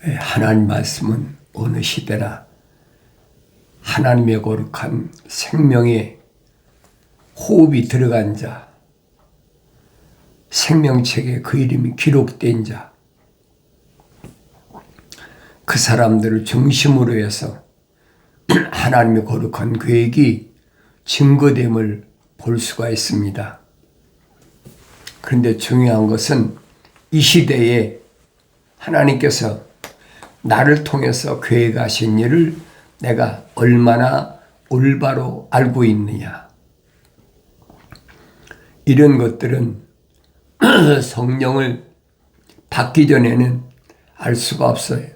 하나님 말씀은 어느 시대나 하나님의 거룩한 생명의 호흡이 들어간 자, 생명책에 그 이름이 기록된 자, 그 사람들을 중심으로 해서 하나님의 거룩한 계획이 증거됨을 볼 수가 있습니다. 그런데 중요한 것은 이 시대에 하나님께서 나를 통해서 계획하신 일을 내가 얼마나 올바로 알고 있느냐. 이런 것들은 성령을 받기 전에는 알 수가 없어요.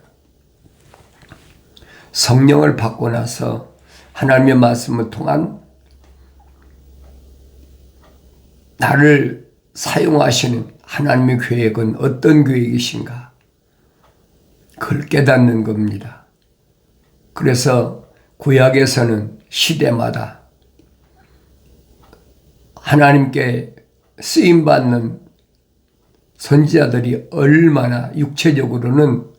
성령을 받고 나서 하나님의 말씀을 통한 나를 사용하시는 하나님의 계획은 어떤 계획이신가? 그걸 깨닫는 겁니다. 그래서 구약에서는 시대마다 하나님께 쓰임받는 선지자들이 얼마나 육체적으로는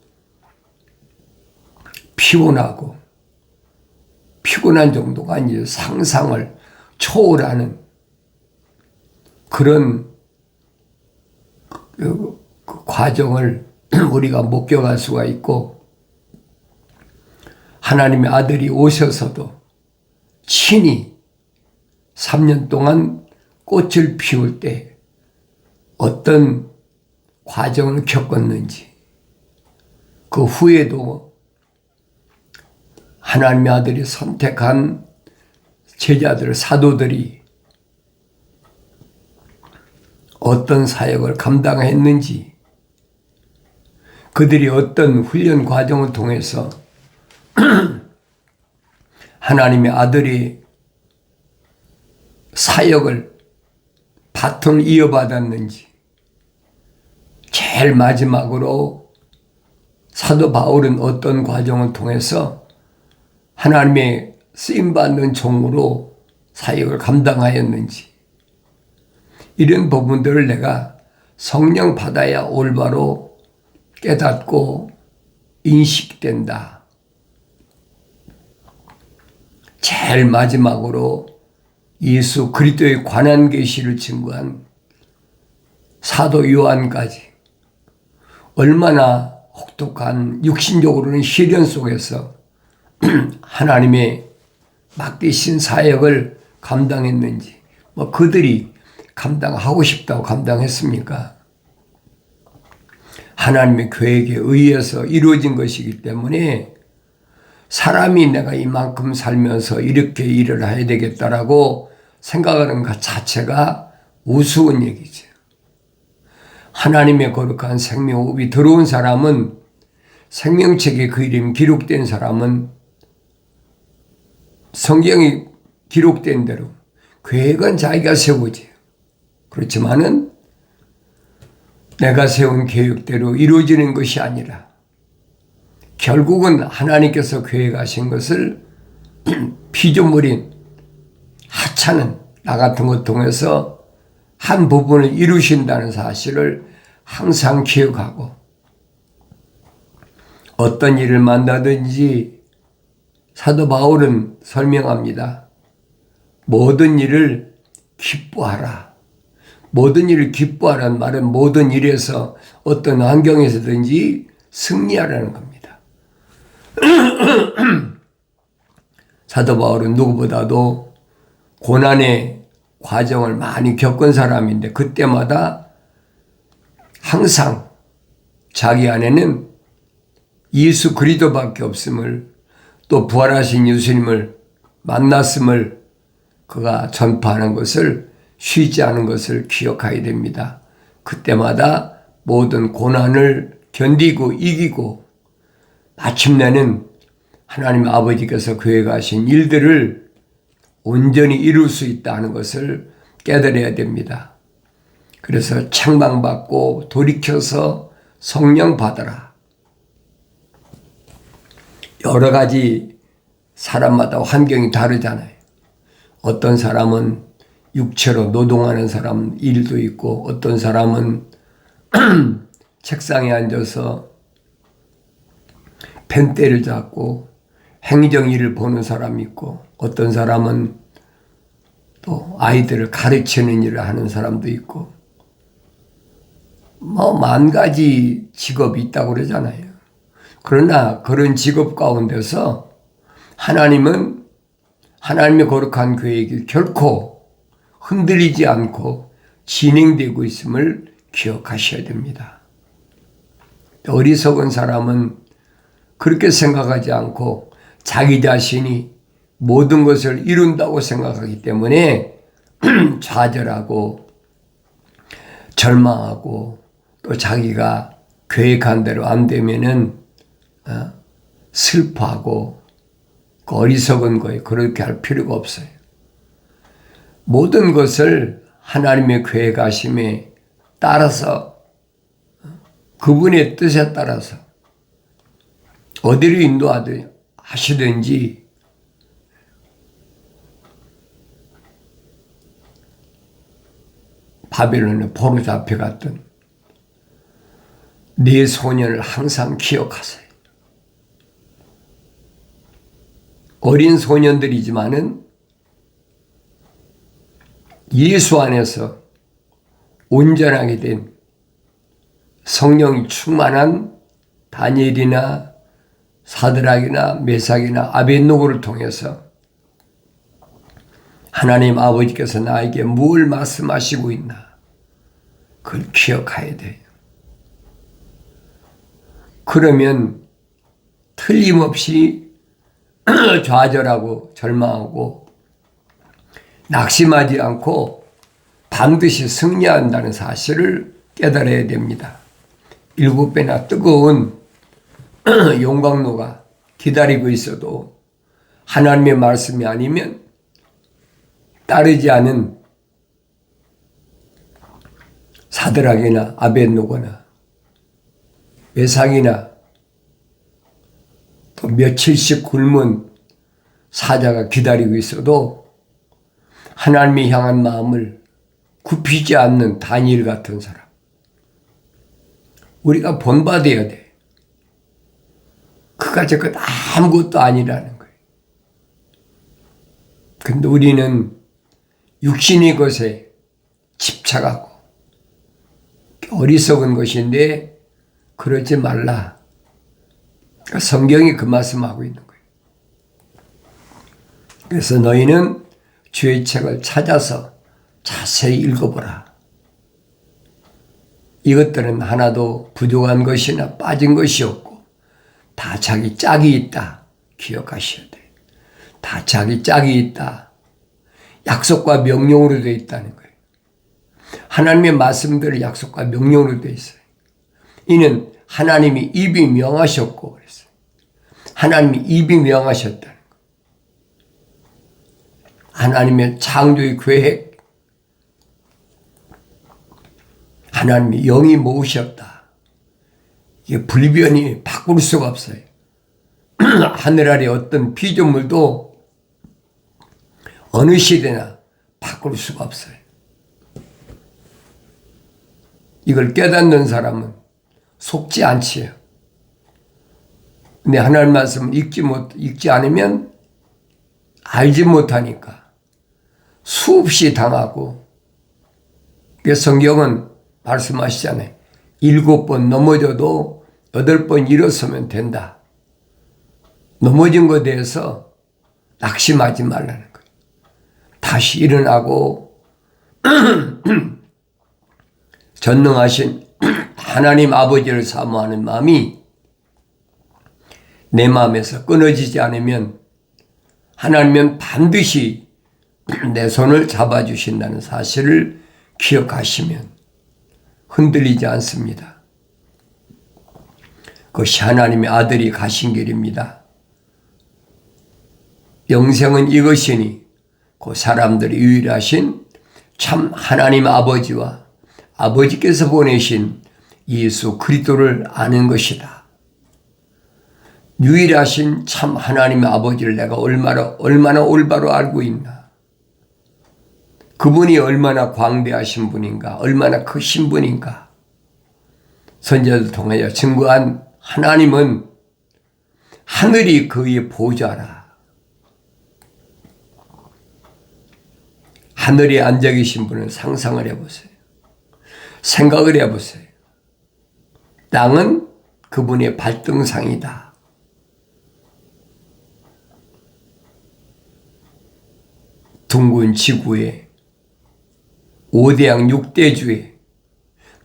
피곤한 정도가 아니라 상상을 초월하는 그런 그 과정을 우리가 목격할 수가 있고, 하나님의 아들이 오셔서도 친히 3년 동안 꽃을 피울 때 어떤 과정을 겪었는지, 그 후에도 하나님의 아들이 선택한 제자들, 사도들이 어떤 사역을 감당했는지, 그들이 어떤 훈련 과정을 통해서 하나님의 아들이 사역을 바톤을 이어받았는지, 제일 마지막으로 사도 바울은 어떤 과정을 통해서 하나님의 쓰임받는 종으로 사역을 감당하였는지, 이런 부분들을 내가 성령 받아야 올바로 깨닫고 인식된다. 제일 마지막으로 예수 그리스도의 관한 계시를 증거한 사도 요한까지 얼마나 혹독한 육신적으로는 시련 속에서 하나님의 맡기신 사역을 감당했는지, 그들이 감당하고 싶다고 감당했습니까? 하나님의 계획에 의해서 이루어진 것이기 때문에 사람이 내가 이만큼 살면서 이렇게 일을 해야 되겠다라고 생각하는 것 자체가 우스운 얘기죠. 하나님의 거룩한 생명호흡이 들어온 사람은, 생명책에 그 이름 기록된 사람은 성경이 기록된 대로 계획은 자기가 세우지. 그렇지만은 내가 세운 계획대로 이루어지는 것이 아니라 결국은 하나님께서 계획하신 것을 피조물인 하찮은 나 같은 것 통해서 한 부분을 이루신다는 사실을 항상 기억하고, 어떤 일을 만나든지 사도 바울은 설명합니다. 모든 일을 기뻐하라. 모든 일을 기뻐하라는 말은 모든 일에서 어떤 환경에서든지 승리하라는 겁니다. 사도 바울은 누구보다도 고난의 과정을 많이 겪은 사람인데, 그때마다 항상 자기 안에는 예수 그리스도밖에 없음을, 또 부활하신 예수님을 만났음을 그가 전파하는 것을, 쉬지 않은 것을 기억해야 됩니다. 그때마다 모든 고난을 견디고 이기고 마침내는 하나님 아버지께서 계획하신 일들을 온전히 이룰 수 있다는 것을 깨달아야 됩니다. 그래서 책망받고 돌이켜서 성령 받아라. 여러 가지 사람마다 환경이 다르잖아요. 어떤 사람은 육체로 노동하는 사람 일도 있고, 어떤 사람은 책상에 앉아서 펜대를 잡고 행정일을 보는 사람이 있고, 어떤 사람은 또 아이들을 가르치는 일을 하는 사람도 있고, 뭐 만 가지 직업이 있다고 그러잖아요. 그러나 그런 직업 가운데서 하나님은 하나님의 거룩한 계획이 결코 흔들리지 않고 진행되고 있음을 기억하셔야 됩니다. 어리석은 사람은 그렇게 생각하지 않고 자기 자신이 모든 것을 이룬다고 생각하기 때문에 좌절하고 절망하고, 또 자기가 계획한 대로 안 되면은 슬퍼하고, 그 어리석은 거에 그렇게 할 필요가 없어요. 모든 것을 하나님의 계획하심에 따라서, 그분의 뜻에 따라서 어디로 인도하시든지 바벨론에 포로 잡혀갔던 네 소년을 항상 기억하세요. 어린 소년들이지만은 예수 안에서 온전하게 된 성령이 충만한 다니엘이나 사드락이나 메삭이나 아벳노고를 통해서 하나님 아버지께서 나에게 뭘 말씀하시고 있나, 그걸 기억해야 돼요. 그러면 틀림없이 좌절하고 절망하고 낙심하지 않고 반드시 승리한다는 사실을 깨달아야 됩니다. 7배나 뜨거운 용광로가 기다리고 있어도 하나님의 말씀이 아니면 따르지 않은 사드락이나 아벳노고나 메삭이나 또 며칠씩 굶은 사자가 기다리고 있어도 하나님이 향한 마음을 굽히지 않는 다니엘 같은 사람, 우리가 본받아야 돼. 그가 저것 아무것도 아니라는 거예요. 근데 우리는 육신의 것에 집착하고 어리석은 것인데 그러지 말라. 성경이 그 말씀하고 있는 거예요. 그래서 너희는 주의 책을 찾아서 자세히 읽어보라. 이것들은 하나도 부족한 것이나 빠진 것이 없고 다 자기 짝이 있다. 기억하셔야 돼요. 다 자기 짝이 있다. 약속과 명령으로 되어 있다는 거예요. 하나님의 말씀들은 약속과 명령으로 되어 있어요. 이는 하나님이 입이 명하셨고 그랬어요. 하나님이 입이 명하셨다는 거예요. 하나님의 창조의 계획, 하나님이 영이 모으셨다. 이게 불변이 바꿀 수가 없어요. 하늘 아래 어떤 피조물도 어느 시대나 바꿀 수가 없어요. 이걸 깨닫는 사람은 속지 않지요. 근데 하나님 말씀을 읽지 않으면 알지 못하니까 수없이 당하고, 성경은 말씀하시잖아요. 7번 넘어져도 8번 일어서면 된다. 넘어진 것에 대해서 낙심하지 말라는 거예요. 다시 일어나고 전능하신 하나님 아버지를 사모하는 마음이 내 마음에서 끊어지지 않으면 하나님은 반드시 내 손을 잡아주신다는 사실을 기억하시면 흔들리지 않습니다. 그것이 하나님의 아들이 가신 길입니다. 영생은 이것이니 그 사람들이 유일하신 참 하나님 아버지와 아버지께서 보내신 예수 그리스도를 아는 것이다. 유일하신 참 하나님의 아버지를 내가 얼마나 올바로 알고 있나. 그분이 얼마나 광대하신 분인가, 얼마나 크신 분인가. 선지자를 통하여 증거한 하나님은 하늘이 그의 보좌라. 하늘에 앉아 계신 분은 상상을 해보세요. 생각을 해보세요. 땅은 그분의 발등상이다. 둥근 지구에 5대양 6대주에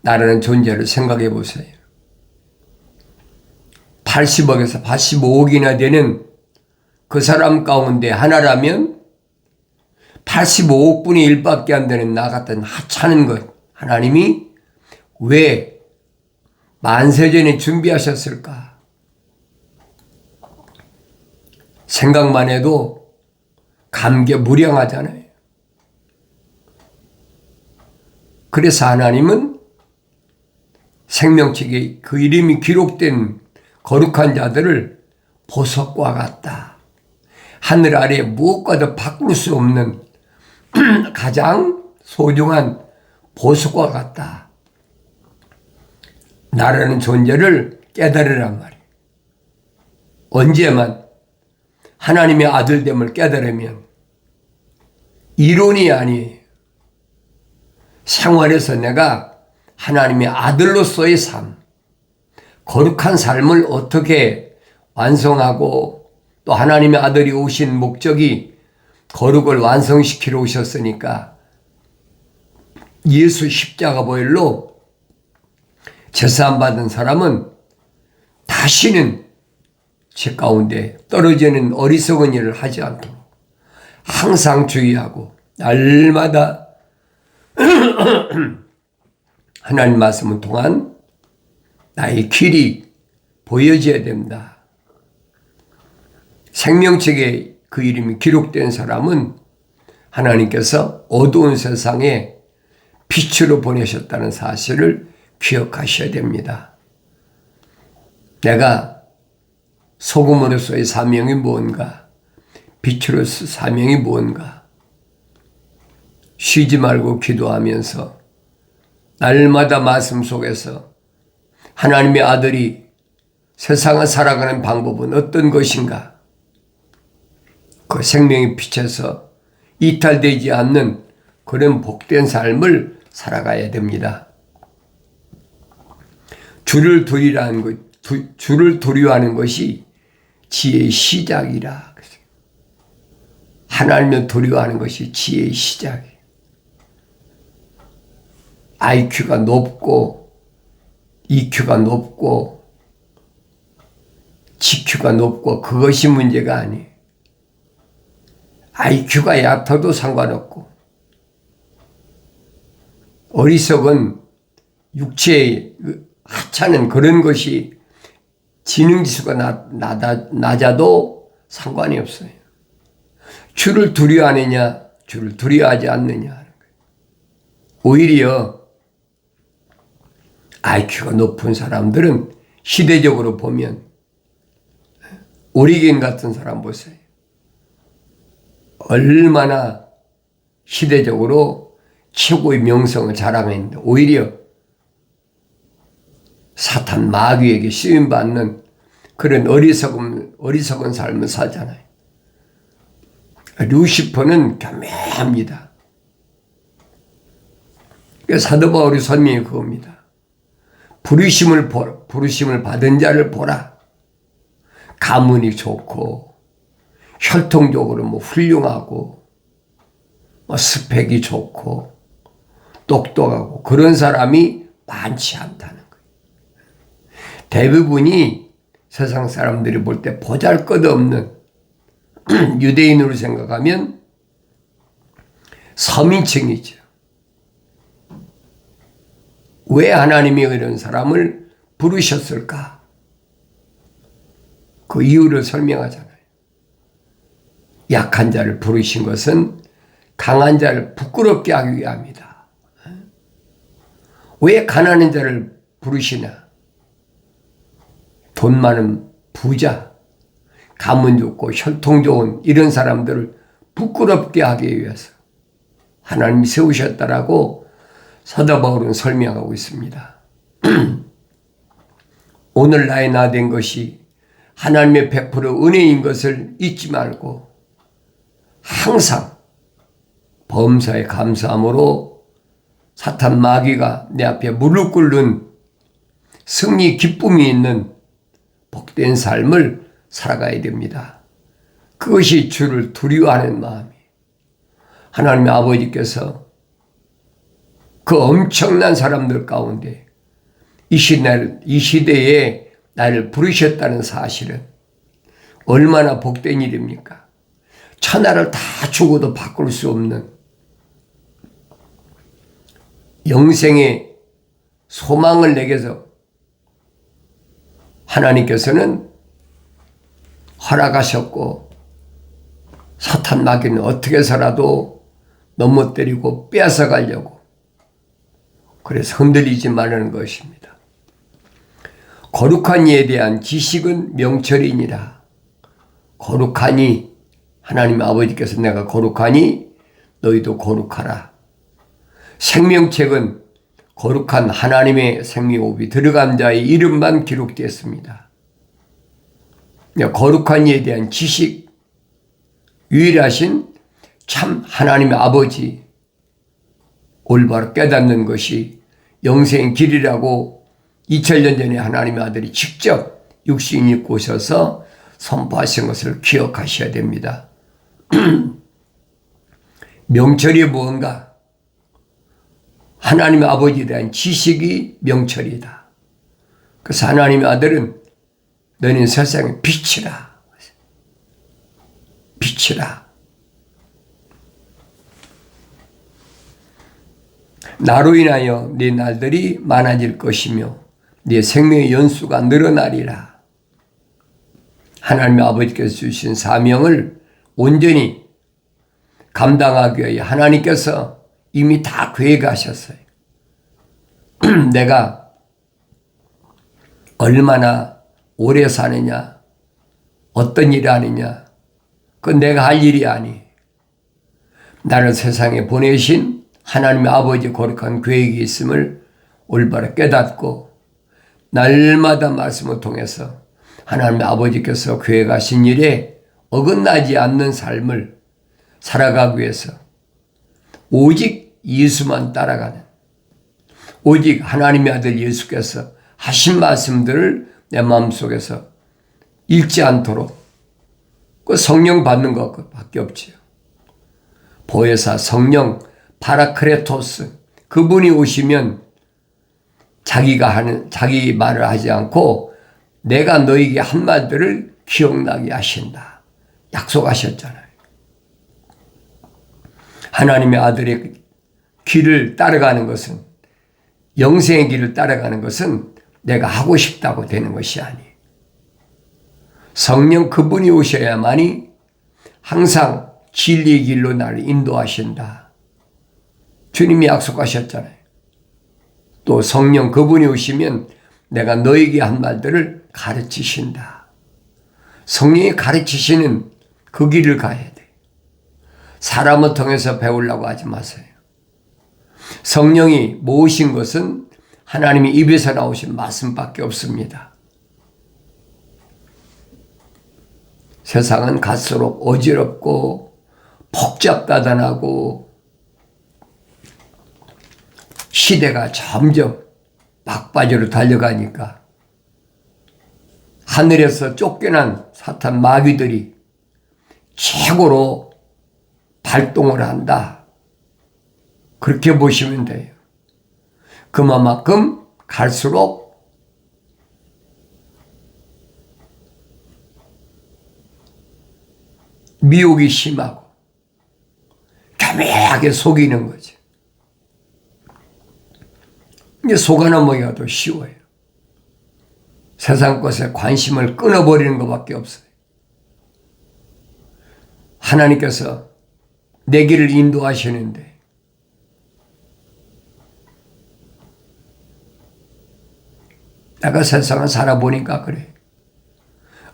나라는 존재를 생각해 보세요. 80억에서 85억이나 되는 그 사람 가운데 하나라면 85억 분의 1밖에 안 되는 나 같은 하찮은 것, 하나님이 왜 만세전에 준비하셨을까? 생각만 해도 감개무량하잖아요. 그래서 하나님은 생명책에 그 이름이 기록된 거룩한 자들을 보석과 같다. 하늘 아래 무엇과도 바꿀 수 없는 가장 소중한 보석과 같다. 나라는 존재를 깨달으란 말이에요. 언제만 하나님의 아들됨을 깨달으면 이론이 아니에요. 생활에서 내가 하나님의 아들로서의 삶, 거룩한 삶을 어떻게 완성하고 또 하나님의 아들이 오신 목적이 거룩을 완성시키러 오셨으니까 예수 십자가 보혈로 제사함 받은 사람은 다시는 제 가운데 떨어지는 어리석은 일을 하지 않도록 항상 주의하고 날마다 하나님 말씀을 통한 나의 길이 보여져야 됩니다. 생명책에 그 이름이 기록된 사람은 하나님께서 어두운 세상에 빛으로 보내셨다는 사실을 기억하셔야 됩니다. 내가 소금으로서의 사명이 무언가, 빛으로서 사명이 무언가, 쉬지 말고 기도하면서 날마다 말씀 속에서 하나님의 아들이 세상을 살아가는 방법은 어떤 것인가, 그 생명의 빛에서 이탈되지 않는 그런 복된 삶을 살아가야 됩니다. 주를 두려워하는 것이 지혜의 시작이라. 하나님을 두려워하는 것이 지혜의 시작이에요. IQ가 높고 EQ가 높고 GQ가 높고 그것이 문제가 아니에요. IQ가 얕아도 상관없고 어리석은 육체의 하찮은 그런 것이 지능지수가 낮아도 상관이 없어요. 주를 두려워하느냐 주를 두려워하지 않느냐 하는 거예요. 오히려 IQ가 높은 사람들은 시대적으로 보면 오리겐 같은 사람 보세요. 얼마나 시대적으로 최고의 명성을 자랑했는데 오히려 사탄 마귀에게 쓰임받는 그런 어리석은 삶을 살잖아요. 루시퍼는 교묘합니다. 사도 바울의 설명이 그겁니다. 부르심을 받은 자를 보라. 가문이 좋고 혈통적으로 훌륭하고 스펙이 좋고 똑똑하고 그런 사람이 많지 않다는 거예요. 대부분이 세상 사람들이 볼 때 보잘것없는 유대인으로 생각하면 서민층이죠. 왜 하나님이 이런 사람을 부르셨을까? 그 이유를 설명하잖아요. 약한 자를 부르신 것은 강한 자를 부끄럽게 하기 위함이다. 왜 가난한 자를 부르시나? 돈 많은 부자, 가문 좋고 혈통 좋은 이런 사람들을 부끄럽게 하기 위해서 하나님이 세우셨다라고 사도 바울은 설명하고 있습니다. 오늘 나의 나 된 것이 하나님의 100% 은혜인 것을 잊지 말고 항상 범사에 감사함으로 사탄 마귀가 내 앞에 무릎 꿇는 승리 기쁨이 있는 복된 삶을 살아가야 됩니다. 그것이 주를 두려워하는 마음이 하나님의 아버지께서 그 엄청난 사람들 가운데 이 시대에 나를 부르셨다는 사실은 얼마나 복된 일입니까? 천하를 다 주고도 바꿀 수 없는 영생의 소망을 내게서 하나님께서는 허락하셨고 사탄 마귀는 어떻게 해서라도 넘어뜨리고 뺏어가려고 그래서 흔들리지 말라는 것입니다. 거룩한 이에 대한 지식은 명철이니라. 거룩하니 하나님 아버지께서 내가 거룩하니 너희도 거룩하라. 생명책은 거룩한 하나님의 생명호흡이 들어간 자의 이름만 기록되었습니다. 거룩한 이에 대한 지식, 유일하신 참 하나님의 아버지, 올바로 깨닫는 것이 영생의 길이라고 2000년 전에 하나님의 아들이 직접 육신 입고 오셔서 선포하신 것을 기억하셔야 됩니다. 명철이 무언가? 하나님의 아버지에 대한 지식이 명철이다. 그래서 하나님의 아들은 너는 세상의 빛이라. 빛이라. 나로 인하여 네 날들이 많아질 것이며 네 생명의 연수가 늘어나리라. 하나님의 아버지께서 주신 사명을 온전히 감당하기 위해 하나님께서 이미 다 계획하셨어요. 내가 얼마나 오래 사느냐, 어떤 일을 하느냐, 그건 내가 할 일이 아니. 나를 세상에 보내신 하나님의 아버지 거룩한 계획이 있음을 올바로 깨닫고 날마다 말씀을 통해서 하나님의 아버지께서 계획하신 일에 어긋나지 않는 삶을 살아가기 위해서 오직 예수만 따라가는, 오직 하나님의 아들 예수께서 하신 말씀들을 내 마음속에서 잃지 않도록 그 성령 받는 것밖에 없지요. 보혜사 성령 파라크레토스, 그분이 오시면 자기 말을 하지 않고 내가 너에게 한 말들을 기억나게 하신다. 약속하셨잖아요. 하나님의 아들의 길을 따라가는 것은, 영생의 길을 따라가는 것은 내가 하고 싶다고 되는 것이 아니에요. 성령 그분이 오셔야만이 항상 진리의 길로 나를 인도하신다. 주님이 약속하셨잖아요. 또 성령 그분이 오시면 내가 너에게 한 말들을 가르치신다. 성령이 가르치시는 그 길을 가야 돼. 사람을 통해서 배우려고 하지 마세요. 성령이 모으신 것은 하나님의 입에서 나오신 말씀밖에 없습니다. 세상은 갈수록 어지럽고 복잡다단하고 시대가 점점 막바지로 달려가니까 하늘에서 쫓겨난 사탄 마귀들이 최고로 발동을 한다. 그렇게 보시면 돼요. 그만큼 갈수록 미혹이 심하고 교묘하게 속이는 거죠. 이제 속아넘어기가 더 쉬워요. 세상 것에 관심을 끊어버리는 것밖에 없어요. 하나님께서 내 길을 인도하시는데 내가 세상을 살아보니까 그래.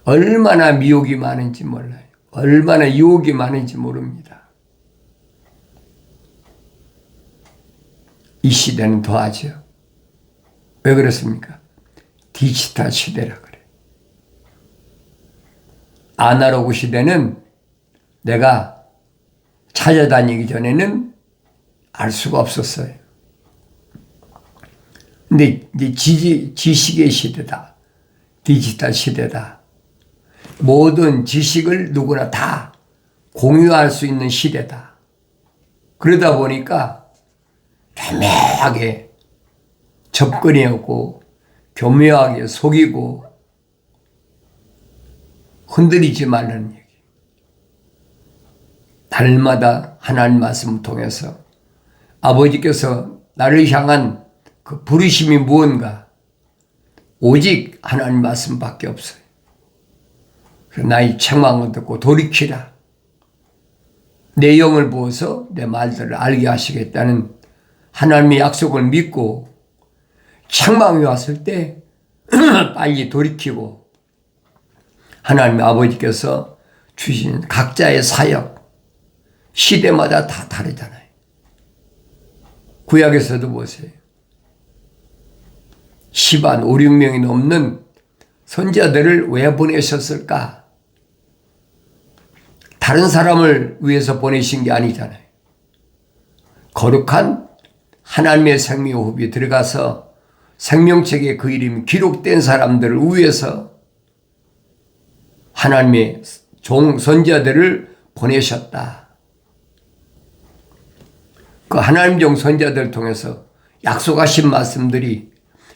얼마나 미혹이 많은지 몰라요. 얼마나 유혹이 많은지 모릅니다. 이 시대는 더하죠. 왜 그렇습니까? 디지털 시대라 그래. 아날로그 시대는 내가 찾아다니기 전에는 알 수가 없었어요. 근데 이제 지식의 시대다. 디지털 시대다. 모든 지식을 누구나 다 공유할 수 있는 시대다. 그러다 보니까 교묘하게 접근이 없고 교묘하게 속이고 흔들리지 말라는 얘기. 날마다 하나님 말씀을 통해서 아버지께서 나를 향한 그 부르심이 무언가? 오직 하나님 말씀밖에 없어요. 그래서 나의 책망을 듣고 돌이키라. 내 영을 부어서 내 말들을 알게 하시겠다는 하나님의 약속을 믿고 책망이 왔을 때 빨리 돌이키고 하나님의 아버지께서 주신 각자의 사역, 시대마다 다 다르잖아요. 구약에서도 보세요. 10한 5, 6명이 넘는 선지자들을 왜 보내셨을까? 다른 사람을 위해서 보내신 게 아니잖아요. 거룩한 하나님의 생명호흡이 들어가서 생명책에 그 이름이 기록된 사람들을 위해서 하나님의 종 선지자들을 보내셨다. 그 하나님 종 선지자들을 통해서 약속하신 말씀들이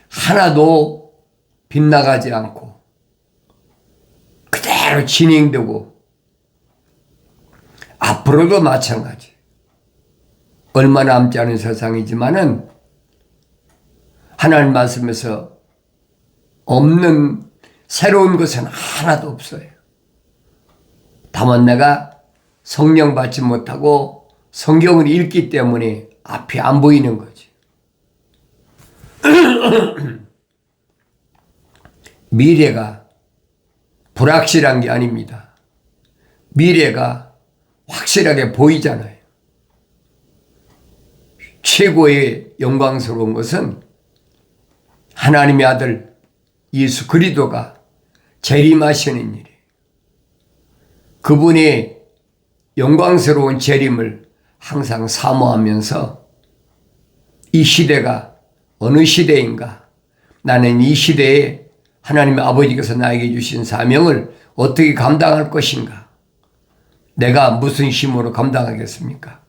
하나도 빗나가지 않고 그대로 진행되고 앞으로도 마찬가지. 얼마 남지 않은 세상이지만은 하나님 말씀에서 없는 새로운 것은 하나도 없어요. 다만 내가 성령 받지 못하고 성경을 읽기 때문에 앞이 안 보이는 거지. 미래가 불확실한 게 아닙니다. 미래가 확실하게 보이잖아요. 최고의 영광스러운 것은 하나님의 아들 예수 그리스도가 재림하시는 일이에요. 그분의 영광스러운 재림을 항상 사모하면서 이 시대가 어느 시대인가? 나는 이 시대에 하나님의 아버지께서 나에게 주신 사명을 어떻게 감당할 것인가? 내가 무슨 힘으로 감당하겠습니까?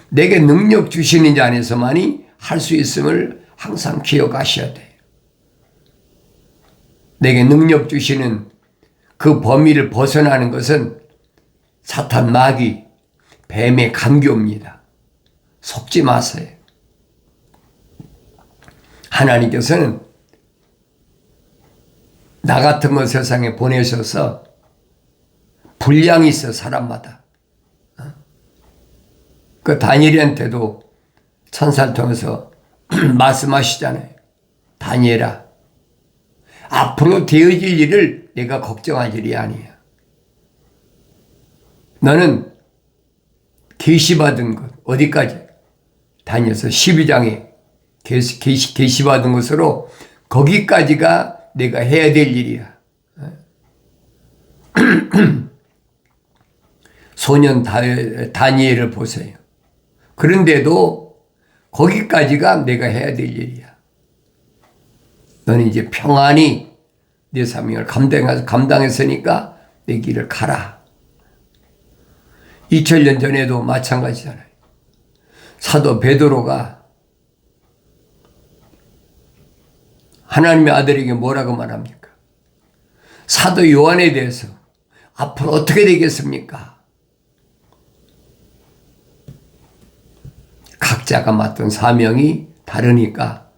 내게 능력 주시는 자 안에서만이 할 수 있음을 항상 기억하셔야 돼요. 내게 능력 주시는 그 범위를 벗어나는 것은 사탄 마귀, 뱀의 감교입니다. 속지 마세요. 하나님께서는 나 같은 걸 세상에 보내셔서 분량이 있어 사람마다. 그 다니엘한테도 천사를 통해서 말씀하시잖아요. 다니엘아, 앞으로 되어질 일을 내가 걱정할 일이 아니야. 너는 계시받은 것 어디까지? 다니엘서 12장에 계시받은 것으로 거기까지가 내가 해야 될 일이야. 소년 다니엘을 보세요. 그런데도 거기까지가 내가 해야 될 일이야. 너는 이제 평안히 내 사명을 감당했으니까 내 길을 가라. 2000년 전에도 마찬가지잖아요. 사도 베드로가 하나님의 아들에게 뭐라고 말합니까? 사도 요한에 대해서 앞으로 어떻게 되겠습니까? 각자가 맡은 사명이 다르니까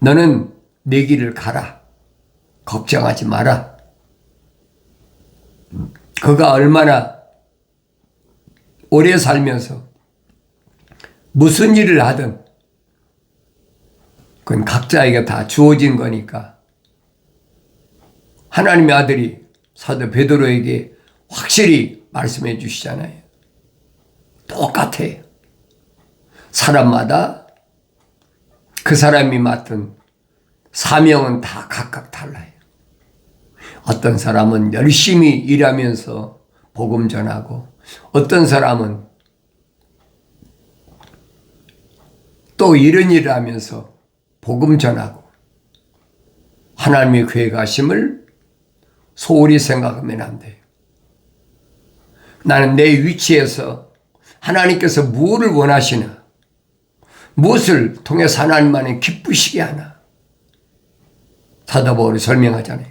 너는 내 길을 가라. 걱정하지 마라. 그가 얼마나 오래 살면서 무슨 일을 하든 그건 각자에게 다 주어진 거니까 하나님의 아들이 사도 베드로에게 확실히 말씀해 주시잖아요. 똑같아요. 사람마다 그 사람이 맡은 사명은 다 각각 달라요. 어떤 사람은 열심히 일하면서 복음 전하고, 어떤 사람은 또 이런 일을 하면서 복음 전하고, 하나님의 교회 가심을 소홀히 생각하면 안 돼요. 나는 내 위치에서 하나님께서 무엇을 원하시나, 무엇을 통해서 하나님만이 기쁘시게 하나. 사도 바울이 설명하잖아요.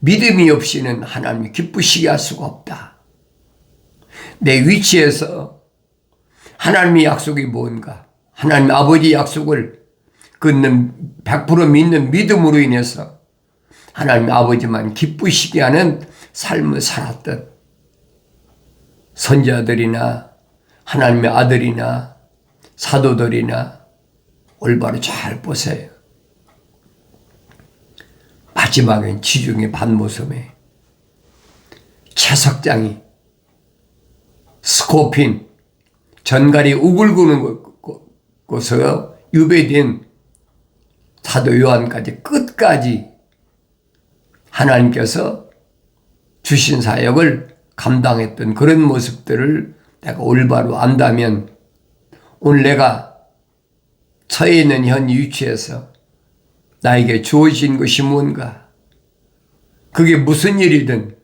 믿음이 없이는 하나님이 기쁘시게 할 수가 없다. 내 위치에서 하나님의 약속이 뭔가, 하나님 아버지 약속을 끊는 100% 믿는 믿음으로 인해서 하나님 아버지만 기쁘시게 하는 삶을 살았던 선지자들이나 하나님의 아들이나 사도들이나 올바로 잘 보세요. 마지막엔 지중해 반모섬에 채석장이 스코핀 전갈이 우글구는 곳에서 유배된 사도 요한까지 끝까지 하나님께서 주신 사역을 감당했던 그런 모습들을 내가 올바로 안다면 오늘 내가 처해 있는 현 위치에서 나에게 주어진 것이 뭔가, 그게 무슨 일이든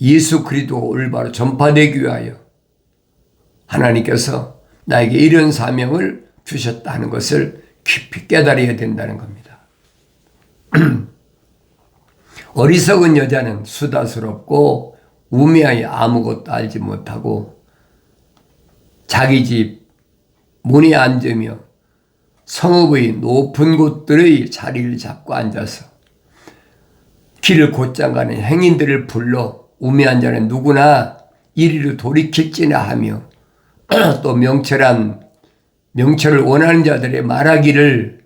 예수 그리스도가 올바로 전파되기 위하여 하나님께서 나에게 이런 사명을 주셨다는 것을 깊이 깨달아야 된다는 겁니다. 어리석은 여자는 수다스럽고 우매하여 아무것도 알지 못하고 자기 집 문에 앉으며 성읍의 높은 곳들의 자리를 잡고 앉아서 길을 곧장 가는 행인들을 불러 우매한 자는 누구나 이리로 돌이킬지나 하며 또 명철을 원하는 자들의 말하기를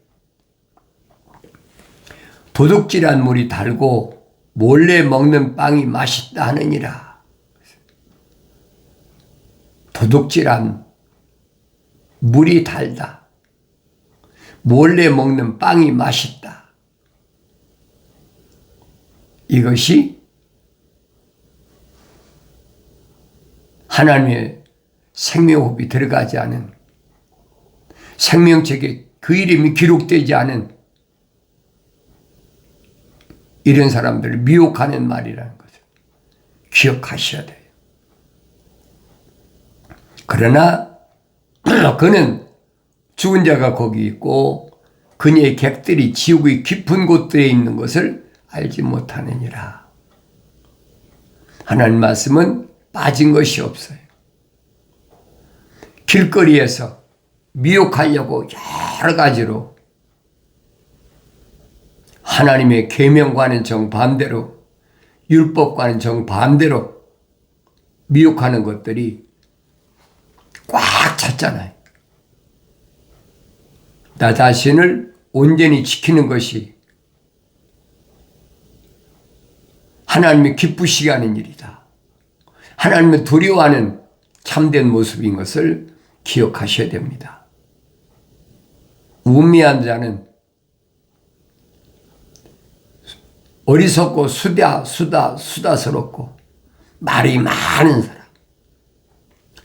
도둑질한 물이 달고 몰래 먹는 빵이 맛있다 하느니라. 도둑질한 물이 달다. 몰래 먹는 빵이 맛있다. 이것이 하나님의 생명호흡이 들어가지 않은, 생명책에 그 이름이 기록되지 않은 이런 사람들을 미혹하는 말이라는 것을 기억하셔야 돼요. 그러나 그는 죽은 자가 거기 있고 그녀의 객들이 지옥의 깊은 곳들에 있는 것을 알지 못하느니라. 하나님 말씀은 빠진 것이 없어요. 길거리에서 미혹하려고 여러 가지로 하나님의 계명과는 정반대로, 율법과는 정반대로 미혹하는 것들이 꽉 찼잖아요. 나 자신을 온전히 지키는 것이 하나님이 기쁘시게 하는 일이다. 하나님을 두려워하는 참된 모습인 것을 기억하셔야 됩니다. 우매한 자는 어리석고 수다스럽고 말이 많은 사람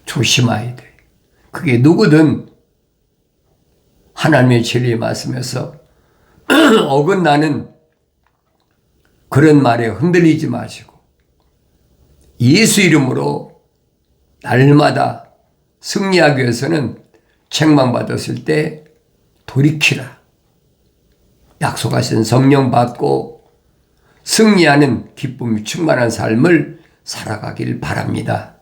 조심해야 돼. 그게 누구든 하나님의 진리의 말씀에서 어긋나는 그런 말에 흔들리지 마시고 예수 이름으로 날마다 승리하기 위해서는 책망받았을 때 돌이키라. 약속하신 성령 받고 승리하는 기쁨이 충만한 삶을 살아가길 바랍니다.